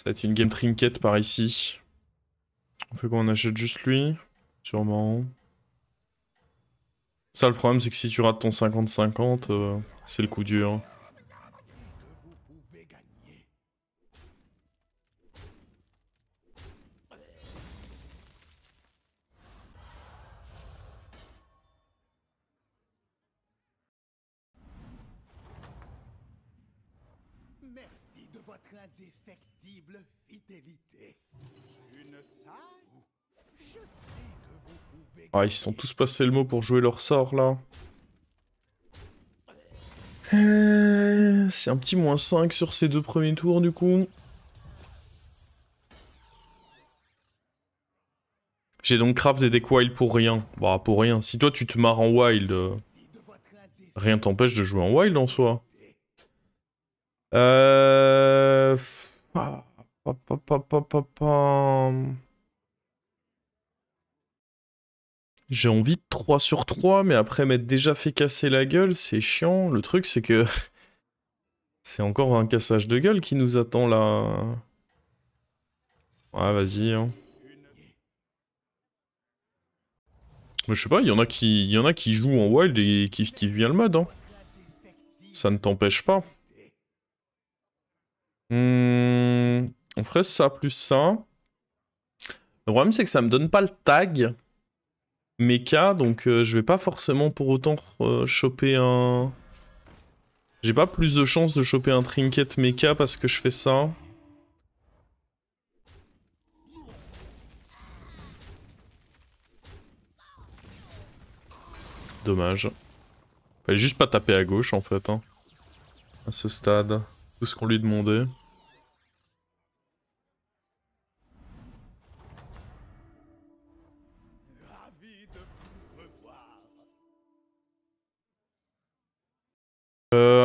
Ça va être une game trinket par ici. On fait quoi, on achète juste lui? Sûrement. Ça, le problème, c'est que si tu rates ton 50-50, c'est le coup dur. Merci de votre indéfectible fidélité. Une salle? Je sais que vous pouvez... Ah, ils se sont tous passés le mot pour jouer leur sort, là. C'est un petit -5 sur ces 2 premiers tours, du coup. J'ai donc craft des decks wild pour rien. Bah, pour rien. Si toi, tu te marres en wild, rien t'empêche de jouer en wild, en soi. Pa, pa. J'ai envie de 3 sur 3, mais après m'être déjà fait casser la gueule, c'est chiant. Le truc, c'est que... c'est encore un cassage de gueule qui nous attend, là. Ouais, vas-y, hein. Mais je sais pas, il y en a qui jouent en wild et qui kiffent bien le mode, hein. Ça ne t'empêche pas. On ferait ça plus ça. Le problème, c'est que ça me donne pas le tag mecha, donc je vais pas forcément pour autant choper un... J'ai pas plus de chance de choper un trinket mecha parce que je fais ça. Dommage. Fallait juste pas taper à gauche en fait, hein. À ce stade. Tout ce qu'on lui demandait.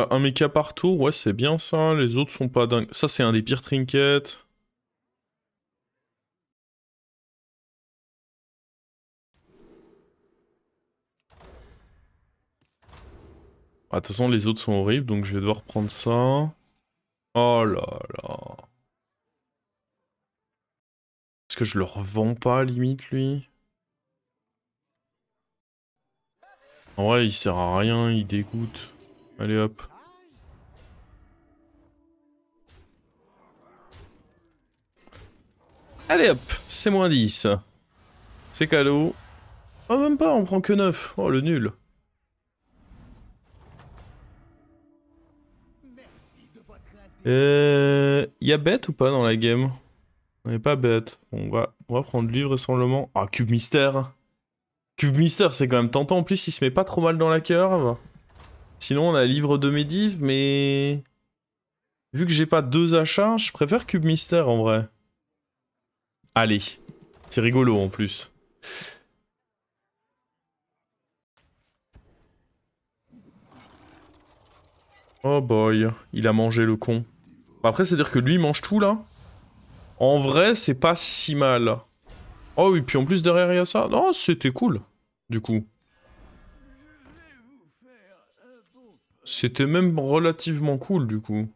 Un mecha par tour, ouais c'est bien ça, les autres sont pas dingues. Ça c'est un des pires trinkets. Ah, de toute façon les autres sont horribles, donc je vais devoir prendre ça. Oh là là. Est-ce que je le revends pas limite lui? En vrai il sert à rien, il dégoûte. Allez hop. Allez hop, c'est -10. C'est cadeau. Oh même pas, on prend que 9. Oh le nul. Y'a bête ou pas dans la game? On est pas bête. Bon, on va prendre lui vraisemblablement. Ah, Cube Mystère. Cube Mystère, c'est quand même tentant. En plus, il se met pas trop mal dans la curve. Sinon, on a livre de Medivh, mais... Vu que j'ai pas 2 achats, je préfère Cube Mystère en vrai. Allez. C'est rigolo en plus. Oh boy, il a mangé le con. Après, c'est-à-dire que lui, il mange tout là. En vrai, c'est pas si mal. Oh, et puis en plus, derrière, il y a ça. Non, c'était cool, du coup. C'était même relativement cool, du coup.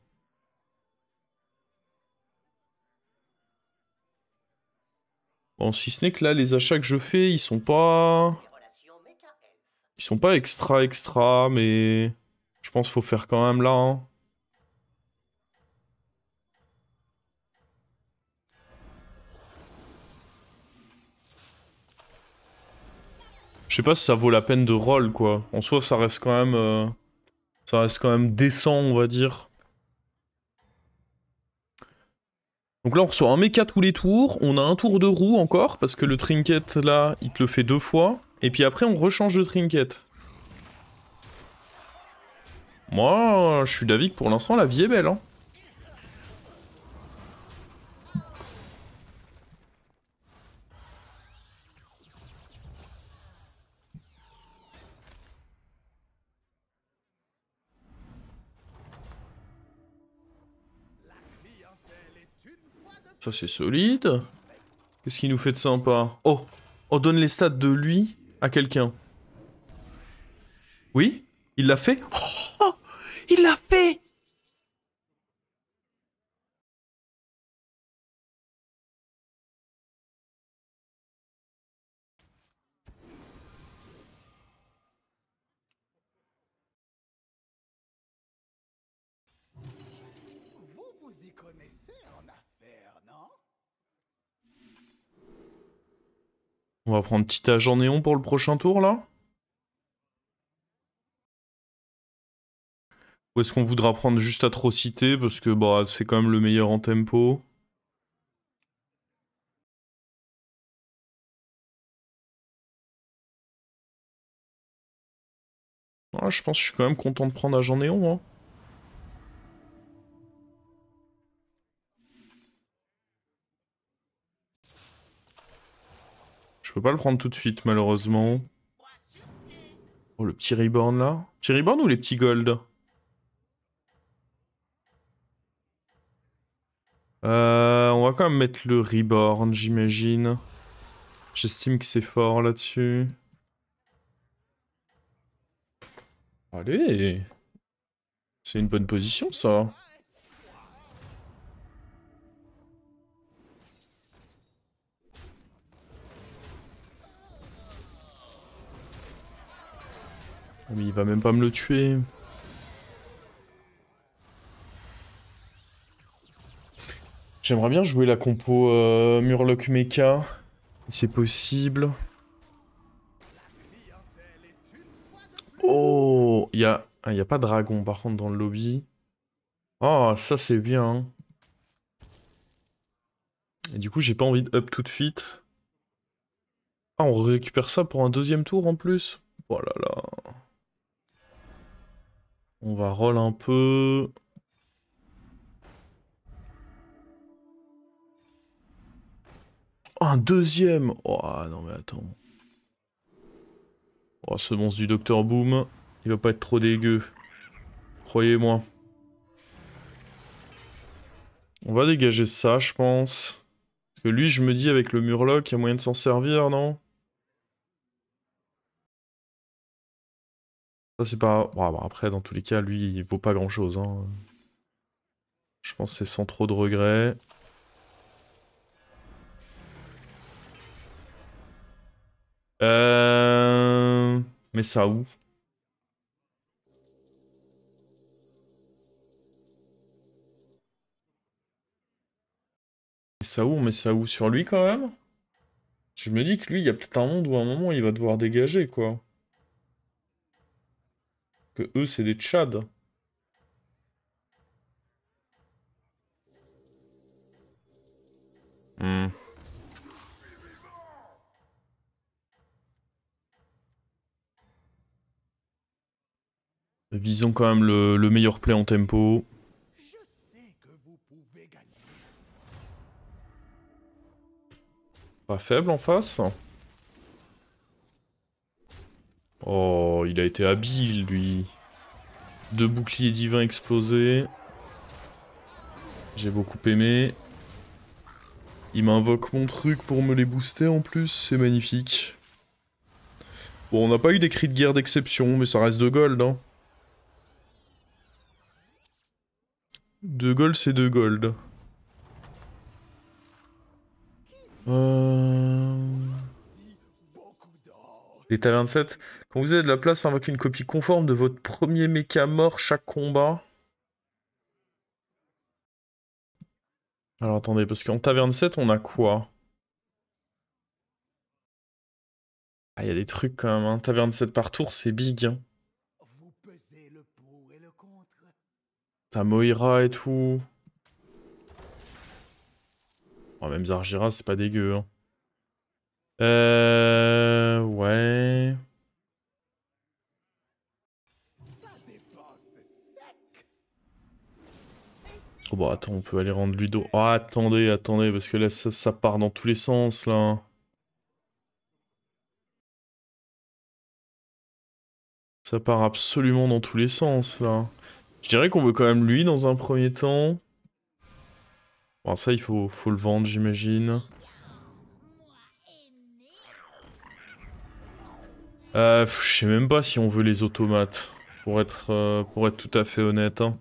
Bon, si ce n'est que là, les achats que je fais, ils sont pas... Ils sont pas extra, mais... Je pense qu'il faut faire quand même là, hein. Je sais pas si ça vaut la peine de roll, quoi. En soi, ça reste quand même... ça reste quand même décent, on va dire. Donc là, on reçoit un mecha tous les tours. On a un tour de roue encore, parce que le trinket, là, il te le fait 2 fois. Et puis après, on rechange de trinket. Moi, je suis d'avis que pour l'instant, la vie est belle, hein. Ça, c'est solide. Qu'est-ce qu'il nous fait de sympa? Oh! On donne les stats de lui à quelqu'un. Oui? Il l'a fait? Oh! Il l'a fait! On va prendre petit agent néon pour le prochain tour, là? Ou est-ce qu'on voudra prendre juste atrocité, parce que bah, c'est quand même le meilleur en tempo? Ah, je pense que je suis quand même content de prendre agent néon, hein. Je peux pas le prendre tout de suite, malheureusement. Oh, le petit reborn, là. Petit reborn ou les petits gold? On va quand même mettre le reborn, j'imagine. J'estime que c'est fort là-dessus. Allez! C'est une bonne position, ça. Oh, mais il va même pas me le tuer. J'aimerais bien jouer la compo Murloc Mecha, si c'est possible. Oh, il y a... Ah, y a pas de dragon par contre dans le lobby. Ah, ça c'est bien. Et du coup, j'ai pas envie de up tout de suite. Ah, on récupère ça pour un deuxième tour en plus. Oh là là. On va roll un peu. Oh, un deuxième. Oh non mais attends. Oh, ce monstre du Docteur Boom, il va pas être trop dégueu. Croyez-moi. On va dégager ça, je pense. Parce que lui, je me dis, avec le Murloc, il y a moyen de s'en servir, non? Ça, c'est pas... Bon, après, dans tous les cas, lui, il vaut pas grand-chose, hein. Je pense que c'est sans trop de regrets. Mais ça où? Mais ça où? On met ça où? Sur lui, quand même? Je me dis que lui, il y a peut-être un monde où à un moment, il va devoir dégager, quoi. Que eux, c'est des tchads. Hmm. Visons quand même le meilleur play en tempo. Je sais que vous pouvez gagner. Pas faible en face. Oh, il a été habile, lui. Deux boucliers divins explosés. J'ai beaucoup aimé. Il m'invoque mon truc pour me les booster en plus, c'est magnifique. Bon, on n'a pas eu des cris de guerre d'exception, mais ça reste de gold, hein. 2 gold, c'est 2 gold. Beaucoup d'or. Les tavernes 7. Quand vous avez de la place, invoquez une copie conforme de votre premier mecha mort chaque combat. Alors attendez, parce qu'en taverne 7, on a quoi? Ah, il y a des trucs quand même, hein. Taverne 7 par tour, c'est big, hein. Vous pesez le pour et le contre. T'as Moira et tout. Oh, même Zargira, c'est pas dégueu, hein. Ouais. Ça dépense sec. Oh bah attends, on peut aller rendre Ludo. Oh, attendez, parce que là, ça part dans tous les sens, là. Ça part absolument dans tous les sens, là. Je dirais qu'on veut quand même lui, dans un premier temps. Bon, ça, faut le vendre, j'imagine. Je sais même pas si on veut les automates. Pour être tout à fait honnête, hein.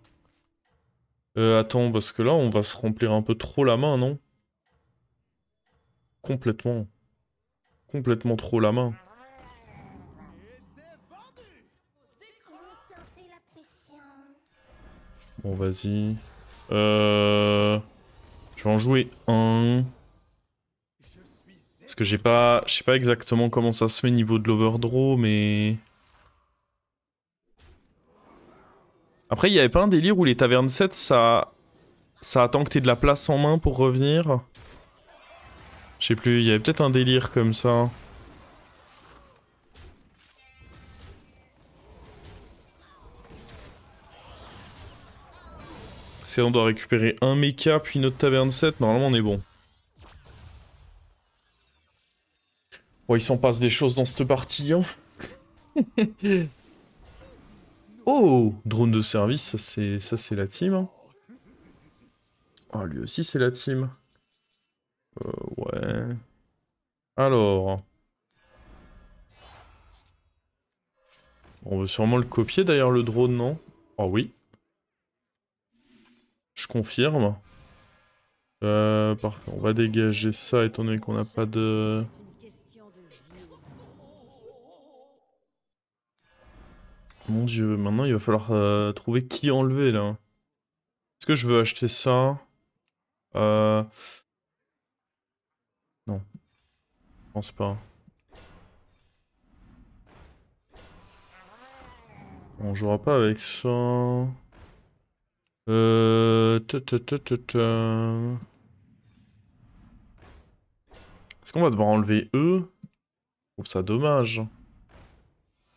Attends, parce que là, on va se remplir un peu trop la main, non? Complètement. Complètement trop la main. Et c'est vendu. Ressentez la pression. Bon, vas-y. Je vais en jouer un. Je suis Parce que j'ai pas... Je sais pas exactement comment ça se met niveau de l'overdraw, mais... Après, il y avait pas un délire où les tavernes 7, ça attend que t'aies de la place en main pour revenir. Je sais plus, il y avait peut-être un délire comme ça. C'est on doit récupérer un mecha puis notre taverne 7, normalement on est bon. Bon, il s'en passe des choses dans cette partie. Hein. Oh, drone de service, ça c'est la team. Hein. Ah, lui aussi c'est la team. Ouais. Alors. On veut sûrement le copier d'ailleurs le drone, non? Oh oui. Je confirme. Parfait, on va dégager ça étant donné qu'on n'a pas de... Mon dieu, maintenant il va falloir trouver qui enlever là. Est-ce que je veux acheter ça? Non. Je pense pas. On jouera pas avec ça. Est-ce qu'on va devoir enlever eux? Je trouve ça dommage.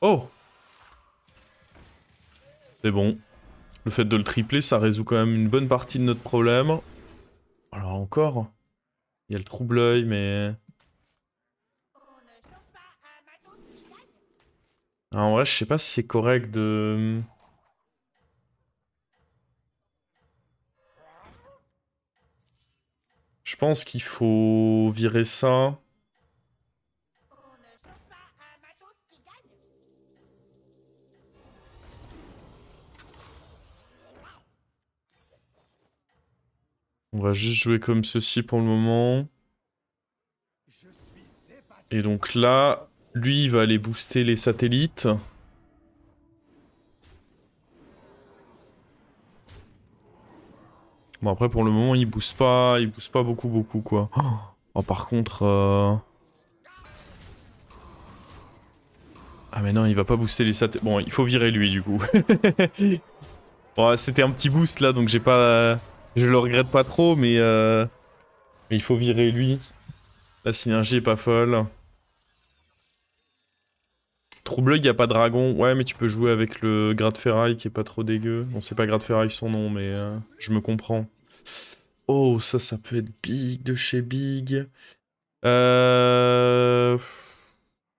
Oh! C'est bon. Le fait de le tripler, ça résout quand même une bonne partie de notre problème. Alors encore, il y a le trouble-œil, mais... Alors, en vrai, je sais pas si c'est correct de... Je pense qu'il faut virer ça. On va juste jouer comme ceci pour le moment. Et donc là, lui, il va aller booster les satellites. Bon, après, pour le moment, il booste pas beaucoup, quoi. Oh, par contre... Ah mais non, il va pas booster les satellites. Bon, il faut virer lui, du coup. Bon, c'était un petit boost, là, donc j'ai pas... Je le regrette pas trop, mais il faut virer lui. La synergie est pas folle. Trouble, il y a pas de dragon. Ouais, mais tu peux jouer avec le Grade Ferraille qui est pas trop dégueu. Bon, c'est pas Grade Ferraille son nom, mais je me comprends. Oh, ça peut être big de chez Big.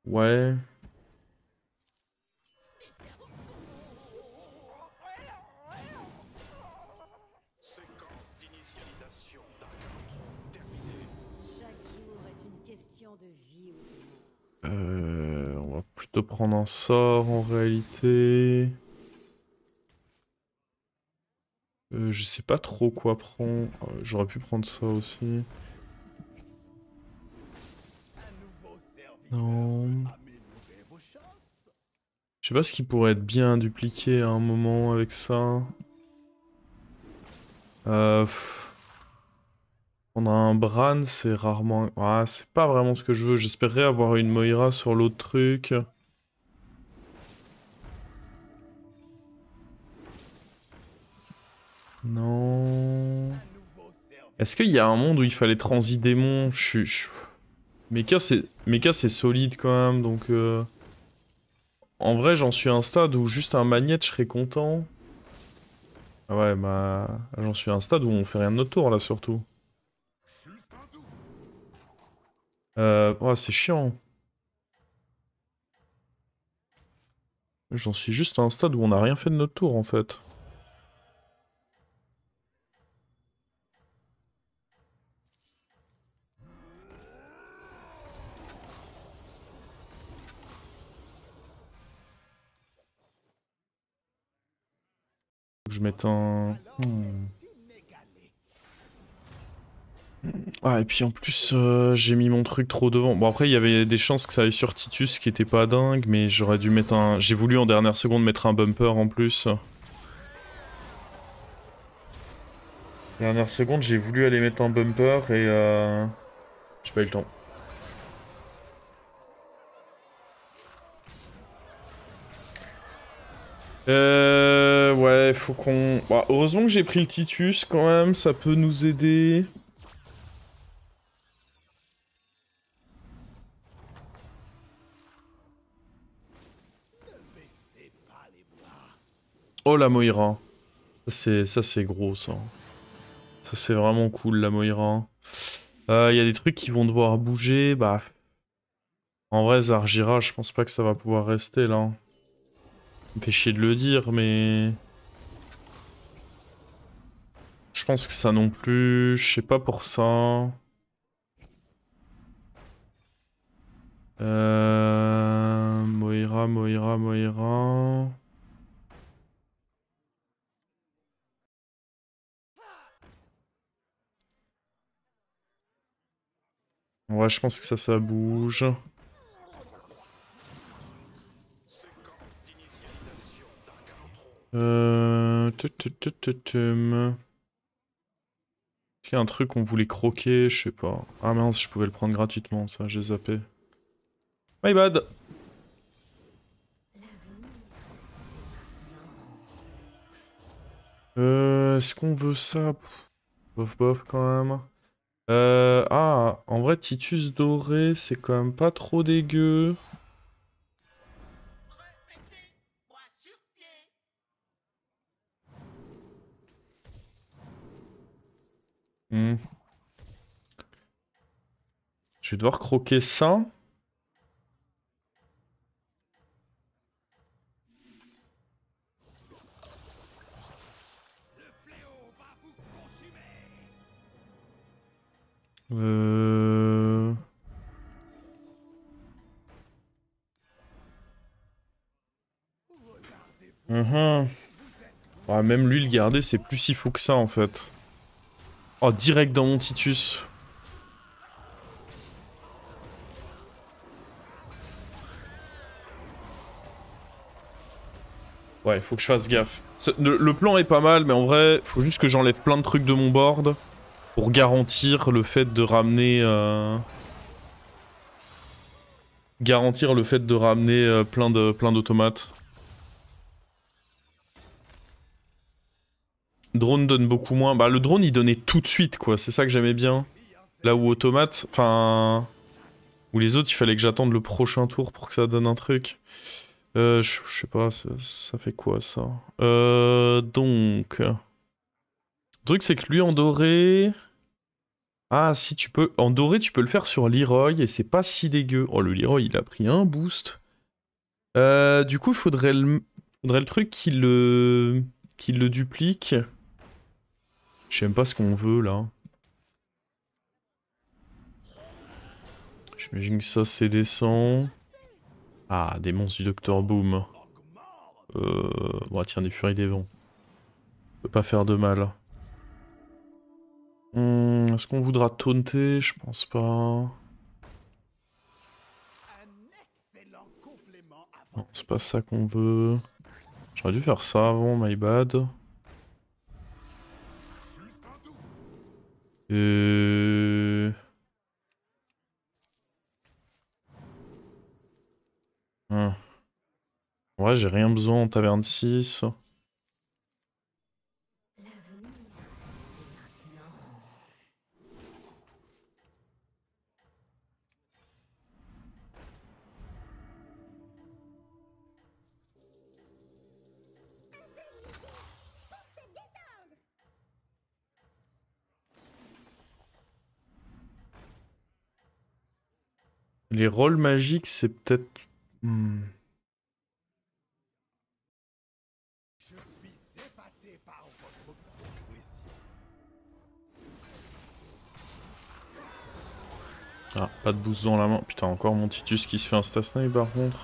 Ouais. On va plutôt prendre un sort en réalité. Je sais pas trop quoi prendre. J'aurais pu prendre ça aussi. Non. Je sais pas ce qui pourrait être bien dupliqué à un moment avec ça. On a un Bran, c'est rarement... Ah, c'est pas vraiment ce que je veux. J'espérais avoir une Moira sur l'autre truc. Non... Est-ce qu'il y a un monde où il fallait Transidémon? Mecha c'est solide quand même, donc... En vrai, j'en suis à un stade où juste un magnète, je serais content. Ah ouais, bah... J'en suis à un stade où on fait rien de notre tour, là, surtout. Oh, c'est chiant. J'en suis juste à un stade où on n'a rien fait de notre tour, en fait. Faut que je mette un... Ah, et puis en plus, j'ai mis mon truc trop devant. Bon, après, il y avait des chances que ça aille sur Titus, qui était pas dingue, mais j'aurais dû mettre un... J'ai voulu en dernière seconde mettre un bumper en plus. Dernière seconde, j'ai voulu aller mettre un bumper et j'ai pas eu le temps. Ouais, faut qu'on... Bah, heureusement que j'ai pris le Titus quand même, ça peut nous aider. Oh la Moira. Ça c'est gros ça. Ça c'est vraiment cool la Moira. Y a des trucs qui vont devoir bouger, bah... En vrai Zargira, je pense pas que ça va pouvoir rester là. Ça me fait chier de le dire, mais... Je pense que ça non plus, je sais pas pour ça. Moira. Ouais, je pense que ça bouge. Tum. Est-ce qu'il y a un truc qu'on voulait croquer? Je sais pas. Ah mince, je pouvais le prendre gratuitement, ça, j'ai zappé. My bad. Est-ce qu'on veut ça? Pff, bof quand même. Ah, en vrai, Titus doré, c'est quand même pas trop dégueu. Hmm. Je vais devoir croquer ça. Euh... Mhm. Ouais, même lui, le garder, c'est plus si fou que ça, en fait. Oh, direct dans mon Titus. Ouais, faut que je fasse gaffe. Le plan est pas mal, mais en vrai, faut juste que j'enlève plein de trucs de mon board pour garantir le fait de ramener... Garantir le fait de ramener plein d'automates. Drone donne beaucoup moins. Bah, le drone, il donnait tout de suite, quoi. C'est ça que j'aimais bien. Là où automate, enfin... Où les autres, il fallait que j'attende le prochain tour pour que ça donne un truc. Je sais pas, ça fait quoi, ça? Donc... Le truc, c'est que lui, en doré... Ah, si, tu peux... En doré, tu peux le faire sur Leroy, et c'est pas si dégueu. Oh, le Leroy, il a pris un boost. Du coup, faudrait le truc qui le duplique. Je sais même pas ce qu'on veut, là. J'imagine que ça, c'est descend. Ah, des monstres du Docteur Boom. Bon, tiens, des furies des vents. Peut pas faire de mal. Est-ce qu'on voudra taunter? Je pense pas. Non, c'est pas ça qu'on veut. J'aurais dû faire ça avant, my bad. Hum. Ouais, j'ai rien besoin en taverne 6. Les rôles magiques, c'est peut-être... Ah, pas de boost dans la main. Putain, encore mon Titus qui se fait un snipe par contre.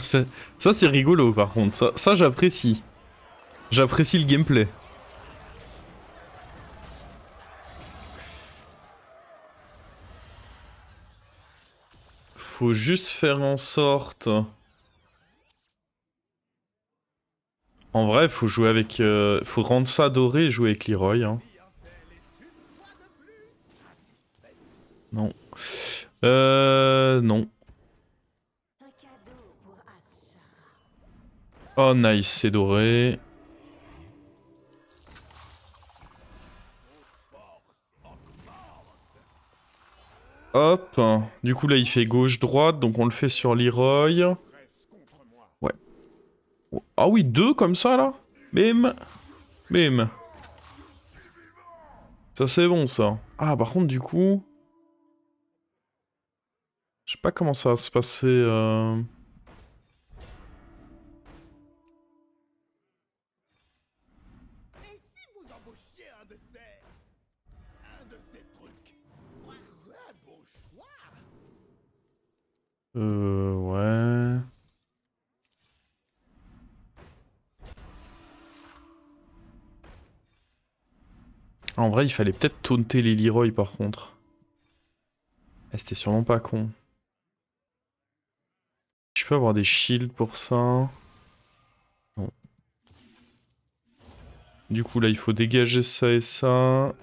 Ça c'est rigolo par contre. Ça j'apprécie. J'apprécie le gameplay. Faut juste faire en sorte... En vrai, faut jouer avec... faut rendre ça doré et jouer avec Leroy. Hein. Non. Non. Un cadeau pour Oh nice, c'est doré. Hop. Du coup là il fait gauche-droite, donc on le fait sur Leroy. Ouais. Ah oui, 2 comme ça là. Bim. Bim. Ça c'est bon ça. Ah par contre du coup... Je sais pas comment ça va se passer... Et si vous embauchiez un de ces trucs? Ouais, bon choix. Ouais... En vrai, il fallait peut-être taunter les Leroy par contre. Ah, c'était sûrement pas con. Je peux avoir des shields pour ça. Non. Du coup, là, il faut dégager ça et ça.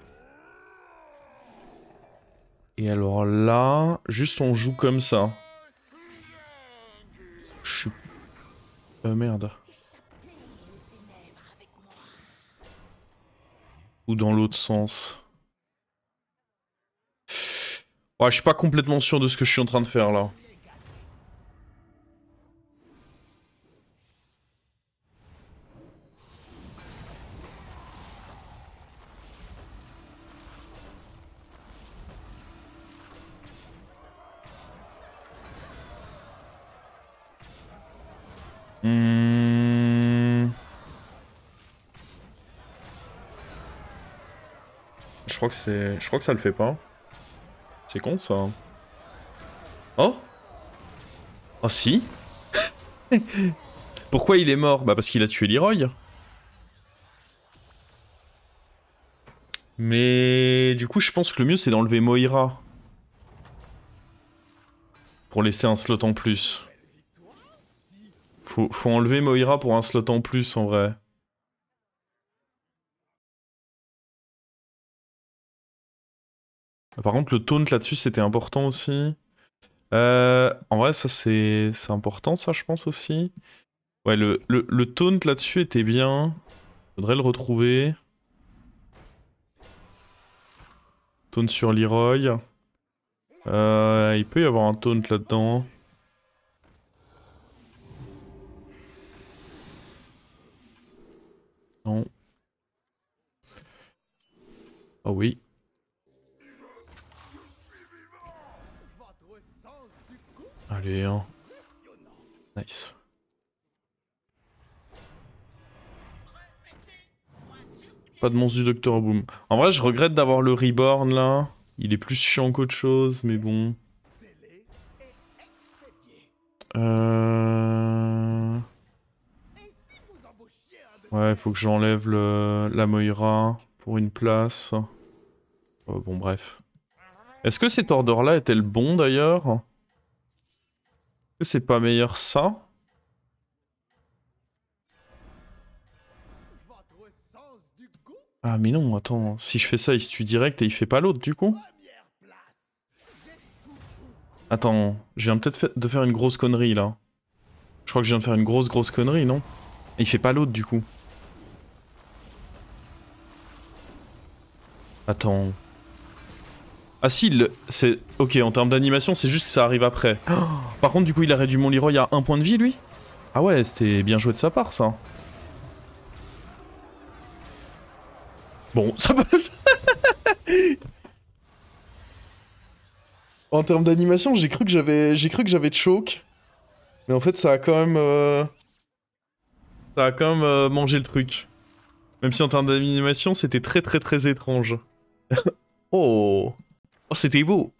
Et alors là, juste on joue comme ça. Je suis... merde. Ou dans l'autre sens. Ouais, je suis pas complètement sûr de ce que je suis en train de faire là. Je crois que c'est... Je crois que ça le fait pas. C'est con ça. Oh? Oh si? Pourquoi il est mort? Bah parce qu'il a tué Leroy. Mais du coup je pense que le mieux c'est d'enlever Moira. Pour laisser un slot en plus. Faut enlever Moira pour un slot en plus en vrai. Par contre le taunt là-dessus c'était important aussi. En vrai ça c'est important ça je pense aussi. Ouais le taunt là-dessus était bien. Faudrait le retrouver. Taunt sur Leroy. Il peut y avoir un taunt là-dedans. Non. Oh oui. Allez, hein. Nice. Pas de monstre du Dr Boom. En vrai, je regrette d'avoir le Reborn là. Il est plus chiant qu'autre chose, mais bon. Ouais, faut que j'enlève la Moira pour une place. Bon, bref. Est-ce que cet order-là était le bon d'ailleurs? Est-ce que c'est pas meilleur ça? Ah mais non, attends, si je fais ça, il se tue direct et il fait pas l'autre du coup? Attends, je viens peut-être de faire une grosse connerie là. Je crois que je viens de faire une grosse connerie, non? Et il fait pas l'autre du coup. Attends. Ah si, c'est... Ok, en termes d'animation, c'est juste que ça arrive après. Oh, par contre, du coup, il a réduit mon Leroy à 1 point de vie, lui? Ah ouais, c'était bien joué de sa part, ça. Bon, ça passe. En termes d'animation, j'ai cru que j'avais choke. Mais en fait, ça a quand même... Ça a quand même mangé le truc. Même si en termes d'animation, c'était très étrange. Oh, oh c'était beau.